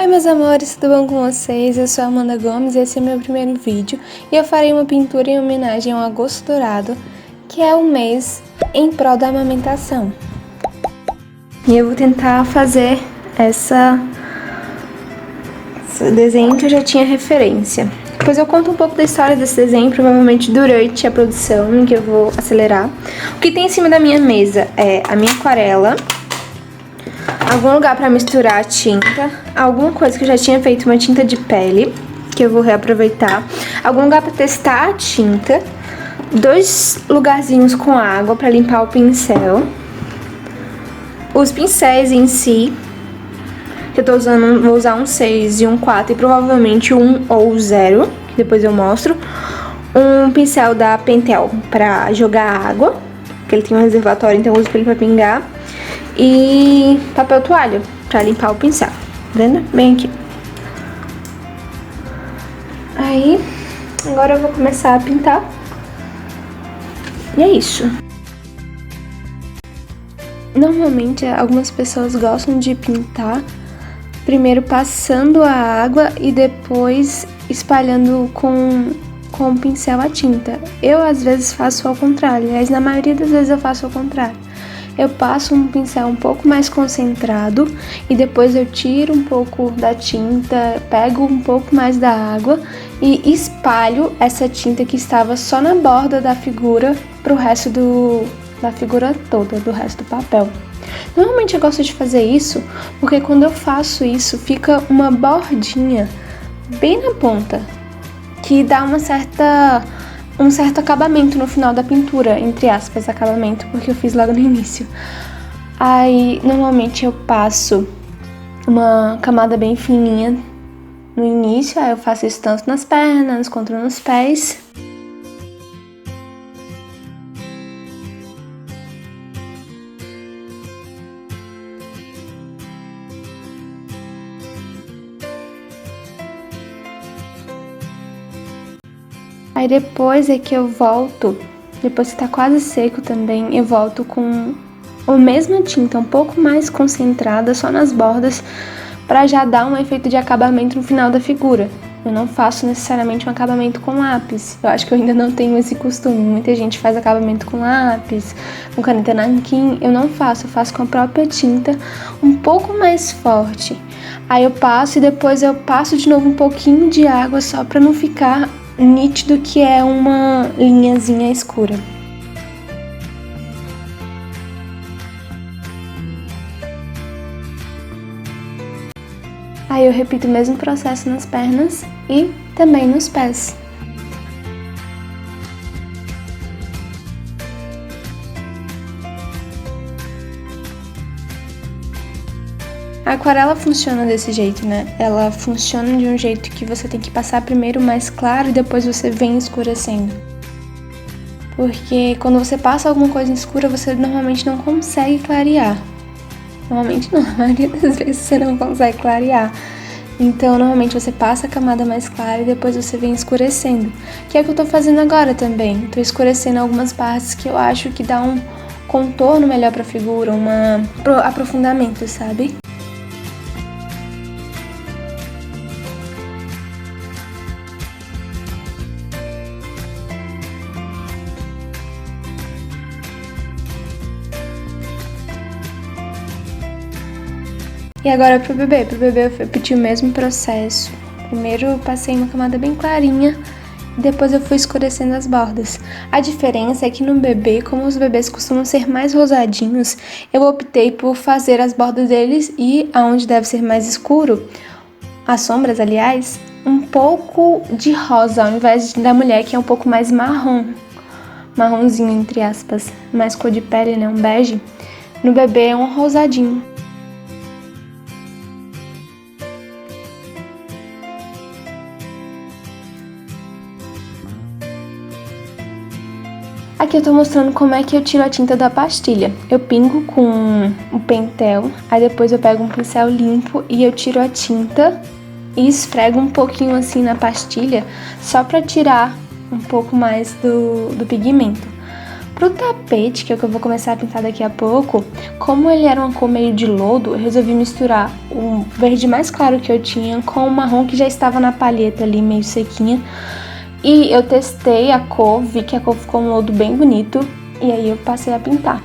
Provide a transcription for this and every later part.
Oi meus amores, tudo bom com vocês? Eu sou a Amanda Gomes e esse é meu primeiro vídeo e eu farei uma pintura em homenagem ao agosto dourado, que é um mês em prol da amamentação. E eu vou tentar fazer esse desenho que eu já tinha referência. Depois eu conto um pouco da história desse desenho, provavelmente durante a produção, que eu vou acelerar. O que tem em cima da minha mesa é a minha aquarela, algum lugar pra misturar a tinta, alguma coisa que eu já tinha feito, uma tinta de pele, que eu vou reaproveitar, algum lugar pra testar a tinta, 2 lugarzinhos com água pra limpar o pincel, os pincéis em si, que eu tô usando, vou usar um 6 e um 4 e provavelmente um ou 0, que depois eu mostro, um pincel da Pentel pra jogar água, porque ele tem um reservatório, então eu uso ele pra pingar, e papel toalha pra limpar o pincel, tá vendo? Bem aqui. Aí, agora eu vou começar a pintar. E é isso. Normalmente, algumas pessoas gostam de pintar primeiro passando a água e depois espalhando com o pincel a tinta. Eu, às vezes, faço ao contrário. Aliás, na maioria das vezes eu faço ao contrário. Eu passo um pincel um pouco mais concentrado e depois eu tiro um pouco da tinta, pego um pouco mais da água e espalho essa tinta que estava só na borda da figura pro resto da figura toda, do resto do papel. Normalmente eu gosto de fazer isso porque quando eu faço isso fica uma bordinha bem na ponta que dá um certo acabamento no final da pintura, entre aspas, acabamento, porque eu fiz logo no início. Aí, normalmente eu passo uma camada bem fininha no início, aí eu faço isso tanto nas pernas quanto nos pés. Aí depois é que eu volto, depois que tá quase seco também, eu volto com a mesma tinta, um pouco mais concentrada, só nas bordas, pra já dar um efeito de acabamento no final da figura. Eu não faço necessariamente um acabamento com lápis, eu acho que eu ainda não tenho esse costume. Muita gente faz acabamento com lápis, com caneta nanquim, eu não faço, eu faço com a própria tinta, um pouco mais forte. Aí eu passo e depois eu passo de novo um pouquinho de água só pra não ficar nítido que é uma linhazinha escura. Aí eu repito o mesmo processo nas pernas e também nos pés. A aquarela funciona desse jeito, né? Ela funciona de um jeito que você tem que passar primeiro mais claro e depois você vem escurecendo. Porque quando você passa alguma coisa escura, você normalmente não consegue clarear. Normalmente não, a maioria das vezes você não consegue clarear. Então, normalmente você passa a camada mais clara e depois você vem escurecendo. Que é o que eu tô fazendo agora também. Tô escurecendo algumas partes que eu acho que dá um contorno melhor pra figura, um aprofundamento, sabe? E agora pro bebê eu repeti o mesmo processo. Primeiro eu passei uma camada bem clarinha e depois eu fui escurecendo as bordas. A diferença é que no bebê, como os bebês costumam ser mais rosadinhos, eu optei por fazer as bordas deles e aonde deve ser mais escuro, as sombras aliás, um pouco de rosa ao invés da mulher que é um pouco mais marrom. Marronzinho entre aspas, mais cor de pele, né, um bege. No bebê é um rosadinho. Aqui eu tô mostrando como é que eu tiro a tinta da pastilha. Eu pingo com o Pentel, aí depois eu pego um pincel limpo e eu tiro a tinta e esfrego um pouquinho assim na pastilha, só pra tirar um pouco mais do pigmento. Pro tapete, que é o que eu vou começar a pintar daqui a pouco, como ele era uma cor meio de lodo, eu resolvi misturar o verde mais claro que eu tinha com o marrom que já estava na palheta ali, meio sequinha. E eu testei a cor, vi que a cor ficou um lodo bem bonito, e aí eu passei a pintar.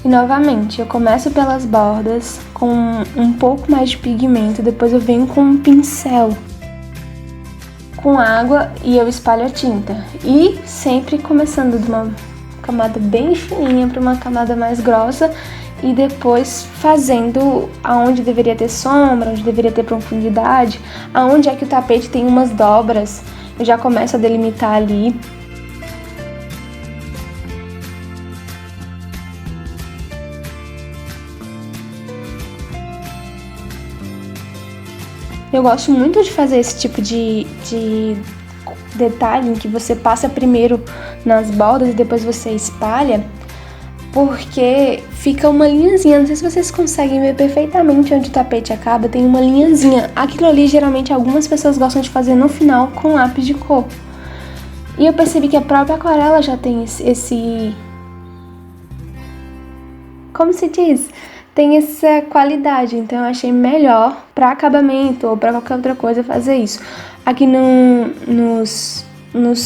E novamente, eu começo pelas bordas com um pouco mais de pigmento, depois eu venho com um pincel com água e eu espalho a tinta. E sempre começando de uma camada bem fininha para uma camada mais grossa e depois fazendo aonde deveria ter sombra, onde deveria ter profundidade, aonde é que o tapete tem umas dobras, eu já começo a delimitar ali. Eu gosto muito de fazer esse tipo de detalhe em que você passa primeiro nas bordas e depois você espalha, porque fica uma linhazinha, não sei se vocês conseguem ver perfeitamente onde o tapete acaba, tem uma linhazinha. Aquilo ali geralmente algumas pessoas gostam de fazer no final com lápis de cor. E eu percebi que a própria aquarela já tem esse... Como se diz? Tem essa qualidade, então eu achei melhor para acabamento ou para qualquer outra coisa fazer isso. Aqui nos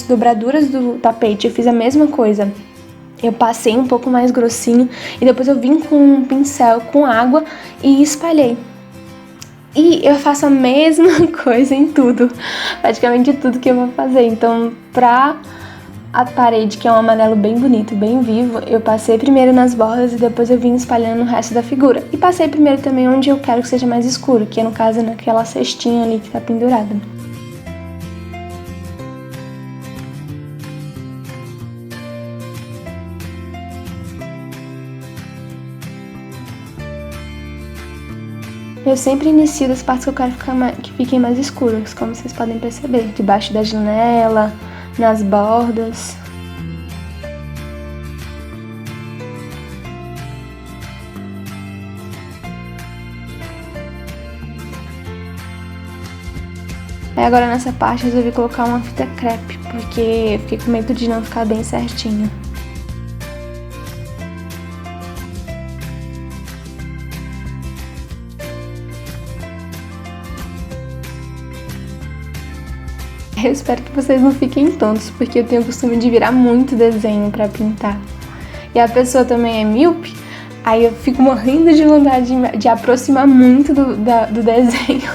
dobraduras do tapete eu fiz a mesma coisa. Eu passei um pouco mais grossinho e depois eu vim com um pincel com água e espalhei. E eu faço a mesma coisa em tudo, praticamente tudo que eu vou fazer. Então, pra a parede, que é um amarelo bem bonito, bem vivo, eu passei primeiro nas bordas e depois eu vim espalhando o resto da figura. E passei primeiro também onde eu quero que seja mais escuro, que é no caso naquela cestinha ali que tá pendurada. Eu sempre inicio das partes que eu quero que fiquem mais escuras, como vocês podem perceber, debaixo da janela, nas bordas. Aí agora nessa parte eu resolvi colocar uma fita crepe, porque eu fiquei com medo de não ficar bem certinho. Eu espero que vocês não fiquem tontos, porque eu tenho o costume de virar muito desenho pra pintar. E a pessoa também é míope, aí eu fico morrendo de vontade de aproximar muito do desenho.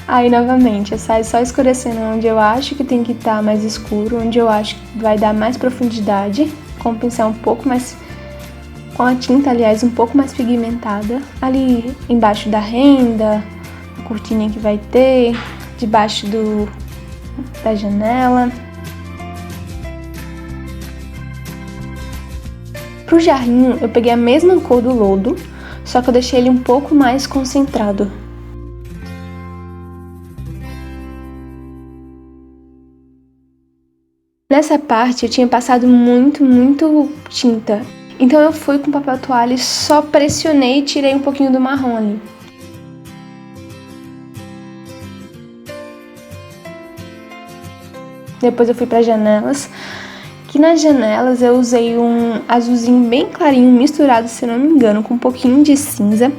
Aí novamente, eu saio só escurecendo onde eu acho que tem que estar mais escuro, onde eu acho que vai dar mais profundidade, com o pincel um pouco mais... com a tinta, aliás, um pouco mais pigmentada. Ali embaixo da renda, a cortininha que vai ter... debaixo da janela. Pro jarrinho, eu peguei a mesma cor do lodo, só que eu deixei ele um pouco mais concentrado. Nessa parte, eu tinha passado muito tinta. Então eu fui com papel toalha e só pressionei e tirei um pouquinho do marrom ali. Depois eu fui para janelas, que nas janelas eu usei um azulzinho bem clarinho, misturado, se não me engano, com um pouquinho de cinza.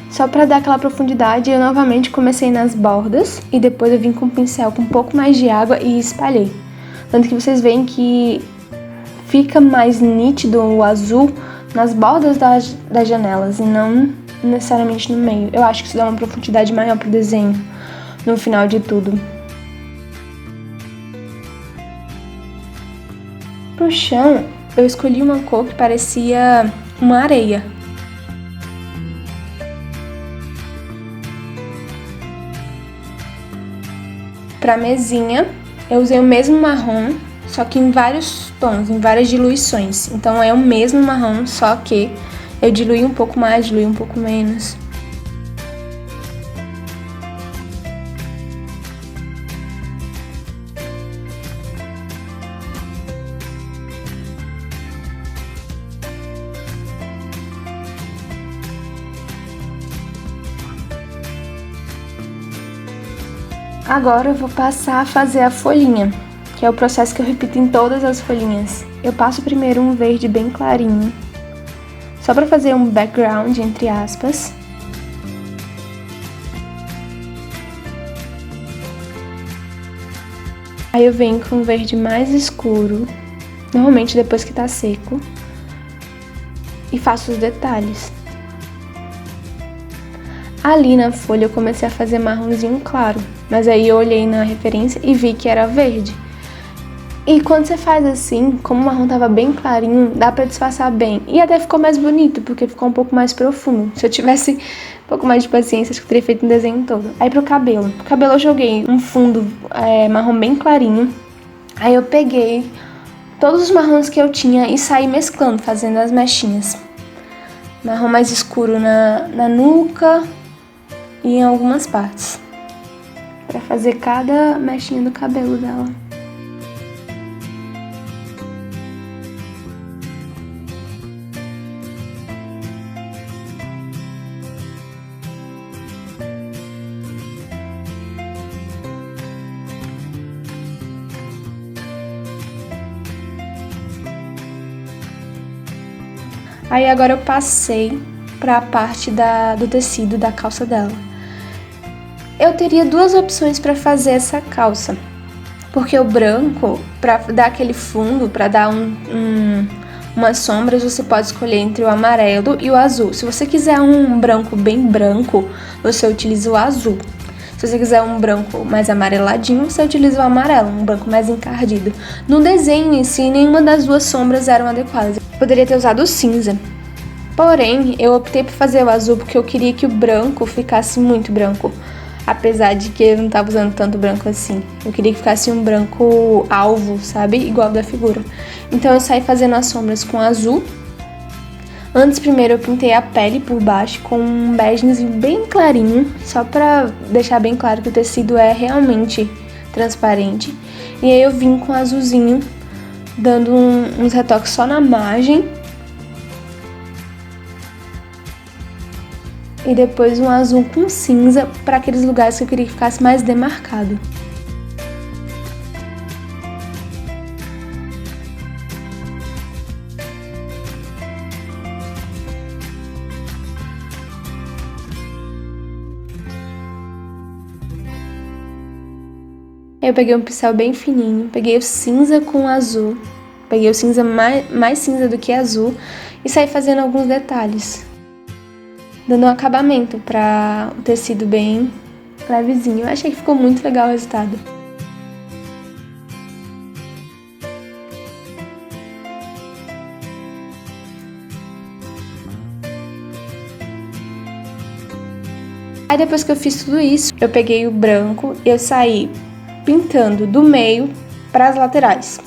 Só para dar aquela profundidade, eu novamente comecei nas bordas e depois eu vim com o pincel com um pouco mais de água e espalhei. Tanto que vocês veem que fica mais nítido o azul nas bordas das janelas e não necessariamente no meio. Eu acho que isso dá uma profundidade maior pro desenho no final de tudo. Pro chão, eu escolhi uma cor que parecia uma areia. Pra mesinha, eu usei o mesmo marrom, só que em vários tons, em várias diluições. Então é o mesmo marrom, só que eu diluí um pouco mais, diluí um pouco menos. Agora eu vou passar a fazer a folhinha, que é o processo que eu repito em todas as folhinhas. Eu passo primeiro um verde bem clarinho, só para fazer um background, entre aspas. Aí eu venho com um verde mais escuro, normalmente depois que tá seco, e faço os detalhes. Ali na folha eu comecei a fazer marronzinho claro, mas aí eu olhei na referência e vi que era verde. E quando você faz assim, como o marrom tava bem clarinho, dá pra disfarçar bem. E até ficou mais bonito, porque ficou um pouco mais profundo. Se eu tivesse um pouco mais de paciência, acho que eu teria feito um desenho todo. Aí pro cabelo. Pro cabelo eu joguei um fundo marrom bem clarinho. Aí eu peguei todos os marrons que eu tinha e saí mesclando, fazendo as mechinhas. Marrom mais escuro na nuca e em algumas partes. Pra fazer cada mechinha do cabelo dela. Aí agora eu passei para a parte do tecido da calça dela. Eu teria duas opções para fazer essa calça, porque o branco, para dar aquele fundo, para dar umas sombras, você pode escolher entre o amarelo e o azul. Se você quiser um branco bem branco, você utiliza o azul. Se você quiser um branco mais amareladinho, você utiliza o amarelo, um branco mais encardido. No desenho em si, nenhuma das duas sombras eram adequadas. Eu poderia ter usado o cinza. Porém, eu optei por fazer o azul porque eu queria que o branco ficasse muito branco. Apesar de que eu não tava usando tanto branco assim. Eu queria que ficasse um branco alvo, sabe? Igual da figura. Então eu saí fazendo as sombras com azul. Antes, primeiro, eu pintei a pele por baixo com um begezinho bem clarinho, só pra deixar bem claro que o tecido é realmente transparente. E aí eu vim com azulzinho, dando uns retoques só na margem. E depois um azul com cinza para aqueles lugares que eu queria que ficasse mais demarcado. Eu peguei um pincel bem fininho, peguei o cinza com o azul, peguei o cinza mais cinza do que azul e saí fazendo alguns detalhes, dando um acabamento para o tecido bem levezinho. Eu achei que ficou muito legal o resultado. Aí depois que eu fiz tudo isso, eu peguei o branco e eu saí pintando do meio para as laterais.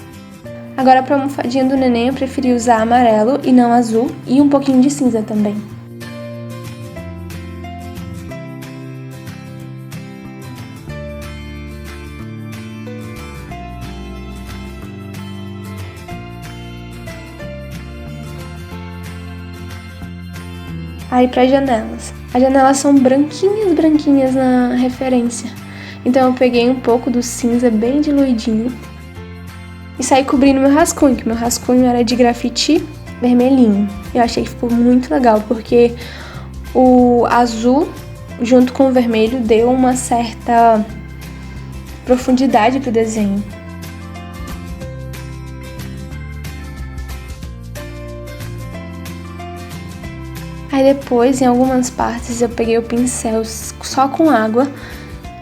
Agora para a almofadinha do neném eu preferi usar amarelo e não azul e um pouquinho de cinza também. Aí para janelas. As janelas são branquinhas na referência. Então eu peguei um pouco do cinza bem diluidinho e saí cobrindo meu rascunho, que meu rascunho era de grafite vermelhinho. Eu achei que ficou muito legal, porque o azul junto com o vermelho deu uma certa profundidade pro desenho. Aí depois, em algumas partes, eu peguei o pincel só com água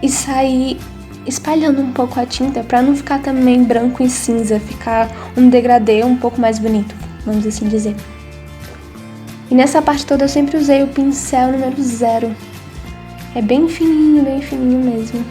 e saí espalhando um pouco a tinta pra não ficar também branco e cinza, ficar um degradê um pouco mais bonito, vamos assim dizer. E nessa parte toda eu sempre usei o pincel número 0. É bem fininho mesmo.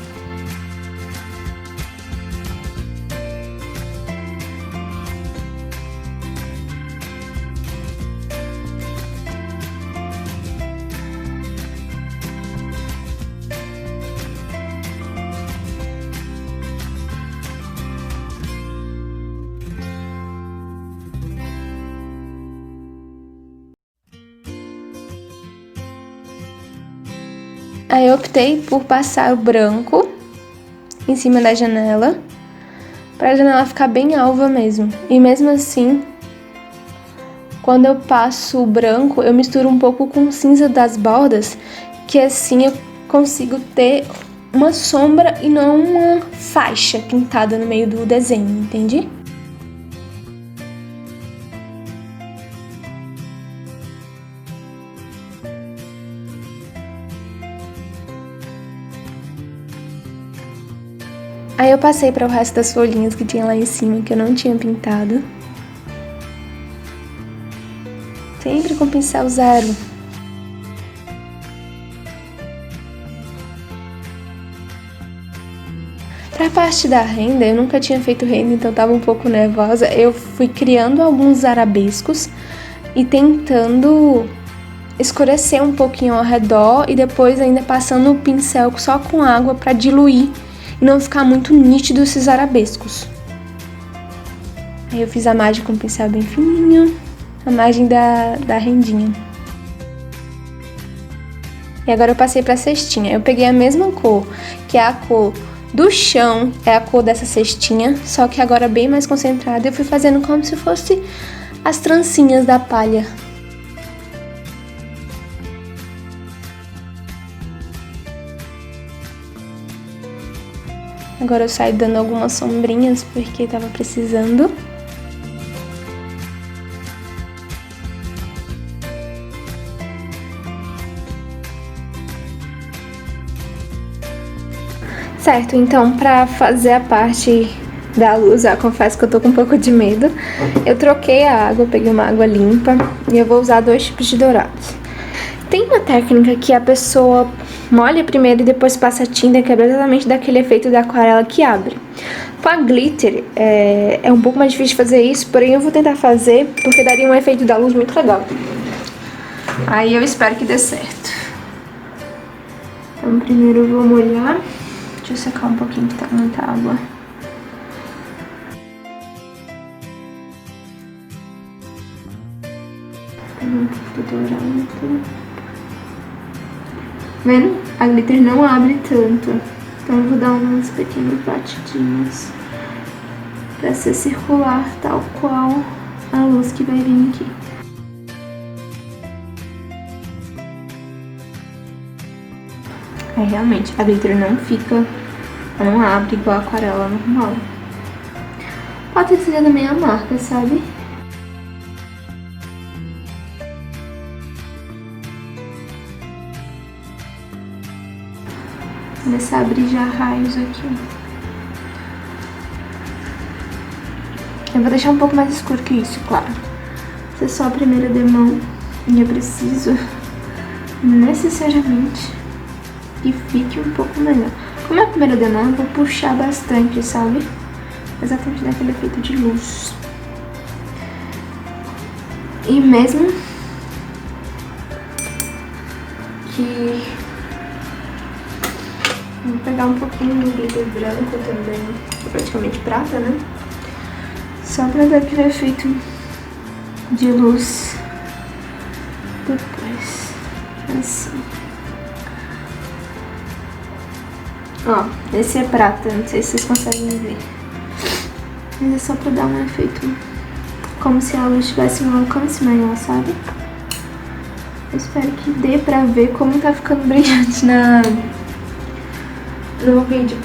Aí eu optei por passar o branco em cima da janela pra janela ficar bem alva mesmo. E mesmo assim, quando eu passo o branco, eu misturo um pouco com o cinza das bordas, que assim eu consigo ter uma sombra e não uma faixa pintada no meio do desenho, entende? Aí eu passei para o resto das folhinhas que tinha lá em cima, que eu não tinha pintado. Sempre com pincel zero. Pra parte da renda, eu nunca tinha feito renda, então tava um pouco nervosa. Eu fui criando alguns arabescos e tentando escurecer um pouquinho ao redor e depois ainda passando o pincel só com água pra diluir e não ficar muito nítido esses arabescos. Aí eu fiz a margem com o pincel bem fininho, a margem da rendinha. E agora eu passei pra cestinha. Eu peguei a mesma cor, que é a cor do chão, é a cor dessa cestinha, só que agora bem mais concentrada. Eu fui fazendo como se fosse as trancinhas da palha. Agora eu saio dando algumas sombrinhas porque tava precisando. Certo, então pra fazer a parte da luz, eu confesso que eu tô com um pouco de medo. Eu troquei a água, peguei uma água limpa e eu vou usar 2 tipos de dourados. Tem uma técnica que a pessoa molha primeiro e depois passa a tinta, que é exatamente daquele efeito da aquarela que abre. Com a glitter é um pouco mais difícil de fazer isso, porém eu vou tentar fazer porque daria um efeito da luz muito legal. Aí eu espero que dê certo. Então primeiro eu vou molhar. Deixa eu secar um pouquinho que tá muita água. Pegar um pouco do dourado. Vendo? A glitter não abre tanto. Então eu vou dar umas pequenas batidinhas pra ser circular, tal qual a luz que vai vir aqui. Realmente, a glitter não fica, não abre igual a aquarela normal. Pode ter sido também a marca, sabe? Vou começar a abrir já raios aqui. Eu vou deixar um pouco mais escuro que isso, claro. Essa é só a primeira demão e eu preciso necessariamente que fique um pouco melhor. Como é a primeira demão, eu vou puxar bastante, sabe? Exatamente daquele efeito de luz. E mesmo que... Vou pegar um pouquinho do glitter branco também, praticamente prata, né? Só pra dar aquele efeito de luz depois, assim. Ó, esse é prata, não sei se vocês conseguem ver. Mas é só pra dar um efeito como se a luz tivesse um alcance maior, sabe? Eu espero que dê pra ver como tá ficando brilhante no vídeo.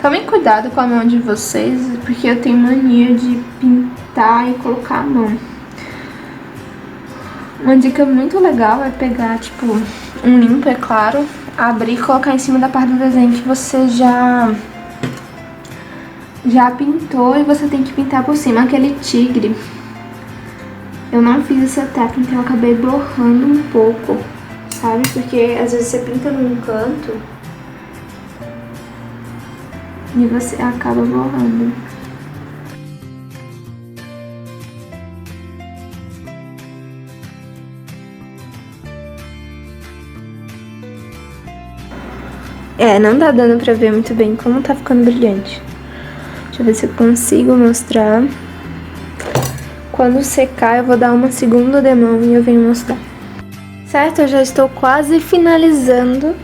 Tomem cuidado com a mão de vocês, porque eu tenho mania de pintar e colocar a mão. Uma dica muito legal é pegar, tipo, um limpo, é claro, abrir e colocar em cima da parte do desenho que você já pintou e você tem que pintar por cima. Aquele tigre, eu não fiz essa técnica, eu acabei borrando um pouco, sabe? Porque às vezes você pinta num canto e você acaba borrando. Não tá dando pra ver muito bem como tá ficando brilhante. Deixa eu ver se eu consigo mostrar Quando secar, eu vou dar uma segunda demão e eu venho mostrar. Certo, eu já estou quase finalizando,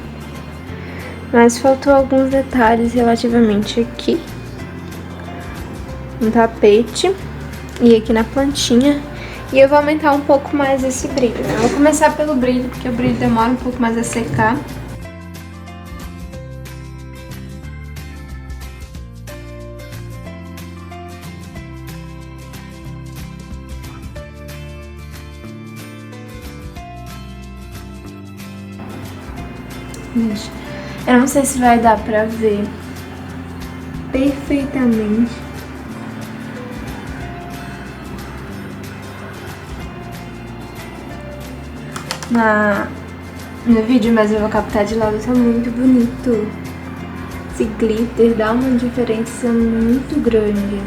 mas faltou alguns detalhes relativamente aqui no tapete e aqui na plantinha. E eu vou aumentar um pouco mais esse brilho, né? Eu vou começar pelo brilho, porque o brilho demora um pouco mais a secar. Gente, eu não sei se vai dar pra ver perfeitamente. No vídeo, mas eu vou captar de lado, tá muito bonito. Esse glitter dá uma diferença muito grande.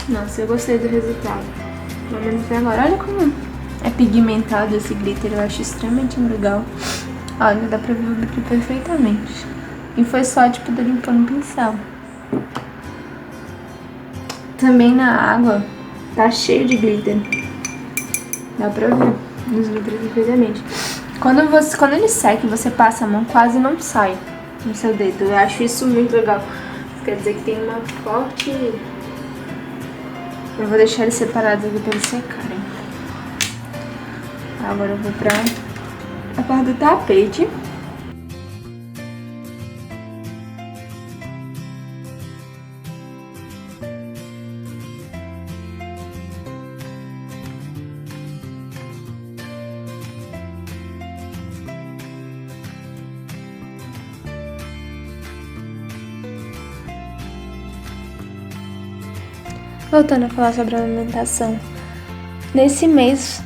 Nossa, eu gostei do resultado. Pelo menos até agora. Olha como é pigmentado esse glitter, eu acho extremamente legal. Olha, dá pra ver o brilho perfeitamente. E foi só, tipo, de limpando o pincel. Também na água tá cheio de glitter. Dá pra ver nos glitters perfeitamente. Quando ele seca e você passa a mão, quase não sai no seu dedo. Eu acho isso muito legal. Quer dizer que tem uma forte... Eu vou deixar eles separados aqui pra eles secarem. Agora eu vou pra a parte do tapete. Voltando a falar sobre a amamentação. Nesse mês,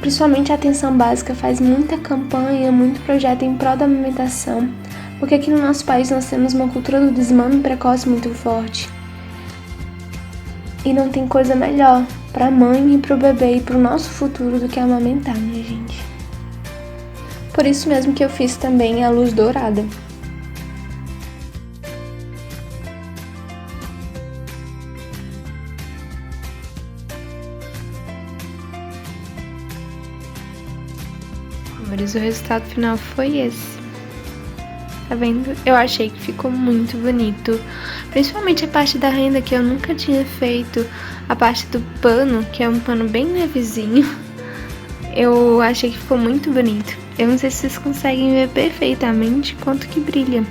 principalmente a Atenção Básica faz muita campanha, muito projeto em prol da amamentação, porque aqui no nosso país nós temos uma cultura do desmame precoce muito forte. E não tem coisa melhor pra mãe e pro bebê e pro nosso futuro do que amamentar, minha gente. Por isso mesmo que eu fiz também a luz dourada. O resultado final foi esse. Tá vendo? Eu achei que ficou muito bonito. Principalmente a parte da renda, que eu nunca tinha feito. A parte do pano, que é um pano bem levezinho. Eu achei que ficou muito bonito. Eu não sei se vocês conseguem ver perfeitamente quanto que brilha.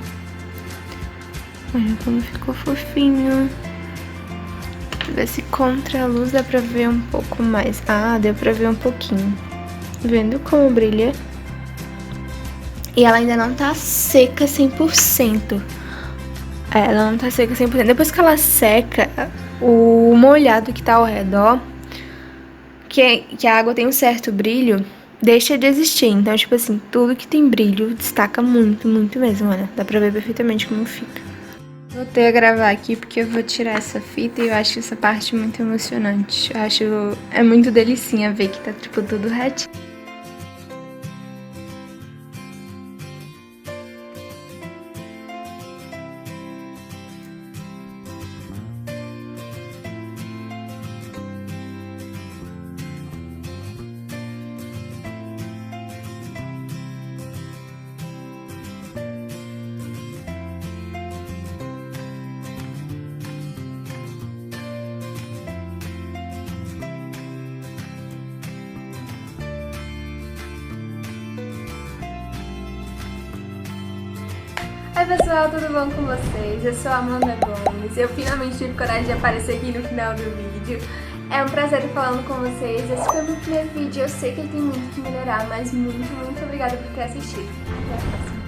Olha como ficou fofinho. Deixa eu ver se contra a luz dá pra ver um pouco mais. Ah, deu pra ver um pouquinho. Vendo como brilha? E ela ainda não tá seca 100%. Ela não tá seca 100%. Depois que ela seca, o molhado que tá ao redor, que a água tem um certo brilho, deixa de existir. Então, tipo assim, tudo que tem brilho destaca muito, muito mesmo, olha. Dá pra ver perfeitamente como fica. Voltei a gravar aqui porque eu vou tirar essa fita e eu acho essa parte muito emocionante. Eu acho... é muito delicinha ver que tá, tipo, tudo retinho. Oi pessoal, tudo bom com vocês? Eu sou a Amanda Gomes, eu finalmente tive coragem de aparecer aqui no final do vídeo. É um prazer estar falando com vocês, esse foi o meu primeiro vídeo, eu sei que ele tem muito que melhorar, mas muito, muito obrigada por ter assistido. Até a próxima.